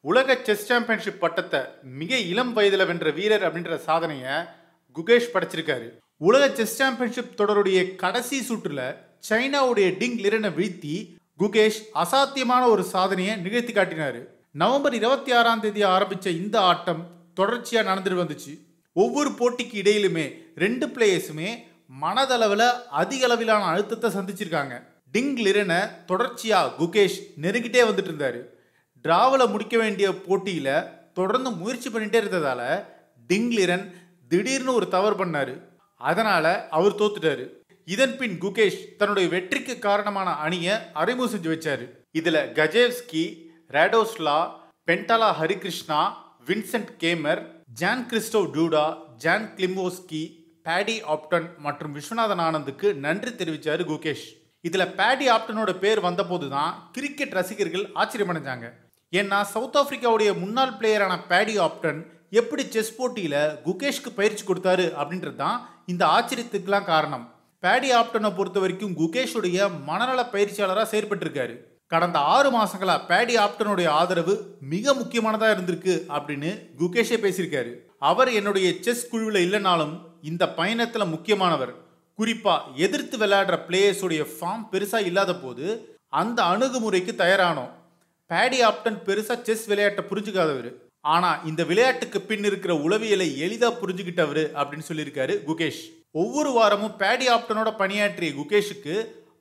உலக chess championship பட்டத்தை மிக இளம் வயதில் வென்ற வீரர் அப்படின்ற சாதனையை குகேஷ் படைச்சிருக்காரு. உலக செஸ் சாம்பியன்ஷிப் தொடருடைய கடைசி சுற்றுல சைனாவுடைய டிங் லிரனை வீழ்த்தி குகேஷ் அசாத்தியமான ஒரு சாதனையை நிகழ்த்தி காட்டினாரு. நவம்பர் 26 ஆரம்பிச்ச இந்த ஆட்டம் தொடர்ச்சியா நடந்துட்டு வந்துச்சு. ஒவ்வொரு போட்டிக்கு இடையிலுமே ரெண்டு பிளேயர்ஸுமே மனதளவில் அதிக அளவிலான அழுத்தத்தை சந்திச்சிருக்காங்க. டிங் லிரனை தொடர்ச்சியா குகேஷ் நெருங்கிட்டே வந்துட்டு இருந்தாரு. டிராவில் முடிக்க வேண்டிய போட்டியில தொடர்ந்து முயற்சி பண்ணிட்டே இருந்ததால டிங் லிரன் திடீர்னு ஒரு தவறு பண்ணாரு. அதனால அவர் தோத்துட்டாரு. இதன் பின் குகேஷ் தன்னுடைய வெற்றிக்கு காரணமான அணியை அறிமுகம் செஞ்சு வச்சாரு. இதுல Gajewski, Radoslaw, Pentala Harikrishna, Vincent Keymer, Jan Krzysztof Duda, Jan Klimkowski, Paddy Upton மற்றும் விஸ்வநாதன் ஆனந்துக்கு நன்றி தெரிவிச்சாரு குகேஷ். இதுல பேடி ஆப்டனோட பேர் வந்த போதுதான் கிரிக்கெட் ரசிகர்கள் ஆச்சரியமடைஞ்சாங்க. ஏன்னா சவுத் ஆப்பிரிக்காவுடைய முன்னாள் பிளேயரான பேடி ஆப்டன் எப்படி செஸ் போட்டியில குகேஷ்க்கு பயிற்சி கொடுத்தாரு அப்படின்றது தான் இந்த ஆச்சரியத்துக்கெல்லாம் காரணம். பேடி ஆப்டனை பொறுத்த வரைக்கும் குகேஷுடைய மனநல பயிற்சியாளராக செயற்பட்டிருக்காரு. கடந்த 6 மாசங்களா பேடி ஆப்டனுடைய ஆதரவு மிக முக்கியமானதா இருந்திருக்கு அப்படின்னு குகேஷே பேசியிருக்காரு. அவர் என்னுடைய செஸ் குழுவில் இல்லைனாலும் இந்த பயணத்துல முக்கியமானவர். குறிப்பா எதிர்த்து விளையாடுற பிளேயர்ஸுடைய ஃபார்ம் பெருசா இல்லாத போது அந்த அணுகுமுறைக்கு தயாரானோம். பேடி ஆப்டன் பெருசா செஸ் விளையாட்டை புரிஞ்சுக்காதவர், ஆனா இந்த விளையாட்டுக்கு பின் இருக்கிற உளவியலை எளிதா புரிஞ்சுக்கிட்டவர் அப்படின்னு சொல்லியிருக்காரு குகேஷ். ஒவ்வொரு வாரமும் பேடி ஆப்டனோட பணியாற்றிய குகேஷுக்கு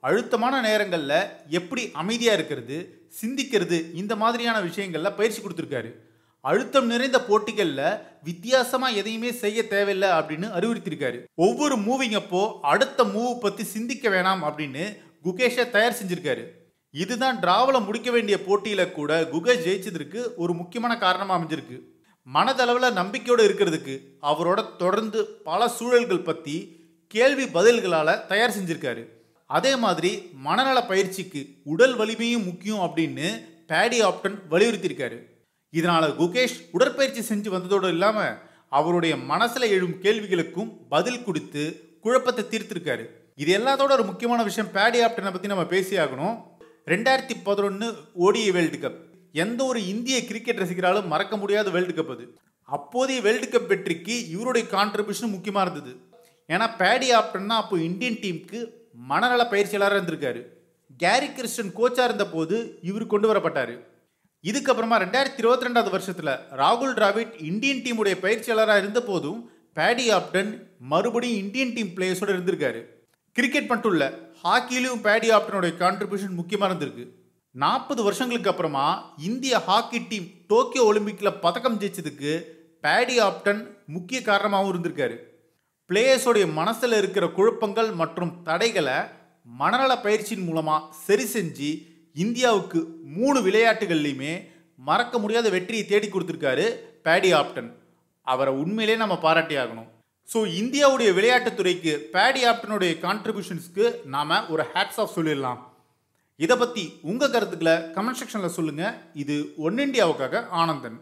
அழுத்தமான நேரங்கள்ல எப்படி அமைதியா இருக்கிறது, சிந்திக்கிறது, இந்த மாதிரியான விஷயங்கள்ல பயிற்சி கொடுத்துருக்காரு. அழுத்தம் நிறைந்த போட்டிகள்ல வித்தியாசமா எதையுமே செய்ய தேவையில்லை அப்படின்னு அறிவுறுத்திருக்காரு. ஒவ்வொரு மூவிங் அப்போ அடுத்த மூவ் பத்தி சிந்திக்க வேணாம் அப்படின்னு குகேஷை தயார் செஞ்சிருக்காரு. இதுதான் டிராவில் முடிக்க வேண்டிய போட்டியில கூட குகேஷ் ஜெயிச்சதற்கு ஒரு முக்கியமான காரணமா அமைஞ்சிருக்கு. மனதளவில் நம்பிக்கையோடு இருக்கிறதுக்கு அவரோட தொடர்ந்து பல சூழல்கள் பத்தி கேள்வி பதில்களால தயார் செஞ்சிருக்காரு. அதே மாதிரி மனநல பயிற்சிக்கு உடல் வலிமையும் முக்கியம் அப்படின்னு பேடி ஆப்டன் வலியுறுத்தியிருக்காரு. இதனால குகேஷ் உடற்பயிற்சி செஞ்சு வந்ததோடு இல்லாம அவருடைய மனசுல எழும் கேள்விகளுக்கும் பதில் கொடுத்து குழப்பத்தை தீர்த்திருக்காரு. இது எல்லாத்தோட ஒரு முக்கியமான விஷயம் பேடி ஆப்டனை பத்தி நம்ம பேசி ஆகணும். 2011 ஓடிஐ வேர்ல்டு கப் எந்த ஒரு இந்திய கிரிக்கெட் ரசிகராலும் மறக்க முடியாத வேர்ல்டு கப் அது. அப்போதைய வேர்ல்டு கப் வெற்றிக்கு இவருடைய கான்ட்ரிபியூஷன் முக்கியமா இருந்தது. ஏன்னா பேடி ஆப்டன் தான் அப்போ இந்தியன் டீமுக்கு மனநல பயிற்சியாளராக இருந்திருக்காரு. கேரி கிறிஸ்டன் கோச்சா இருந்த போது இவர் கொண்டு வரப்பட்டாரு. இதுக்கப்புறமா 2022 வருஷத்துல ராகுல் டிராவிட் இந்தியன் டீமுடைய பயிற்சியாளராக இருந்த போதும் பேடி ஆப்டன் மறுபடியும் இந்தியன் டீம் பிளேயர்ஸோட இருந்திருக்காரு. கிரிக்கெட் மட்டும் இல்ல, ஹாக்கியிலும் பேடி ஆப்டனுடைய கான்ட்ரிபியூஷன் முக்கியமா இருந்திருக்கு. 40 வருஷங்களுக்கு அப்புறமா இந்திய ஹாக்கி டீம் டோக்கியோ ஒலிம்பிக்ல பதக்கம் ஜெயிச்சதுக்கு பேடி ஆப்டன் முக்கிய காரணமாகவும் இருந்திருக்காரு. பிளேயர்ஸோடைய மனசுல இருக்கிற குழப்பங்கள் மற்றும் தடைகளை மனநல பயிற்சியின் மூலமா சரி செஞ்சு இந்தியாவுக்கு 3 விளையாட்டுகள்லையுமே மறக்க முடியாத வெற்றியை தேடி கொடுத்திருக்காரு பேடி ஆப்டன். அவரை உண்மையிலே நம்ம பாராட்டி ஆகணும். ஸோ இந்தியாவுடைய விளையாட்டுத்துறைக்கு பேடி ஆப்டனுடைய கான்ட்ரிபியூஷன்ஸ்க்கு நாம ஒரு ஹேட்ஸ் ஆஃப் சொல்லிடலாம். இதை பற்றி உங்கள் கருத்துக்களை கமெண்ட் செக்ஷனில் சொல்லுங்கள். இது ஒன் இண்டியாவுக்காக ஆனந்தன்.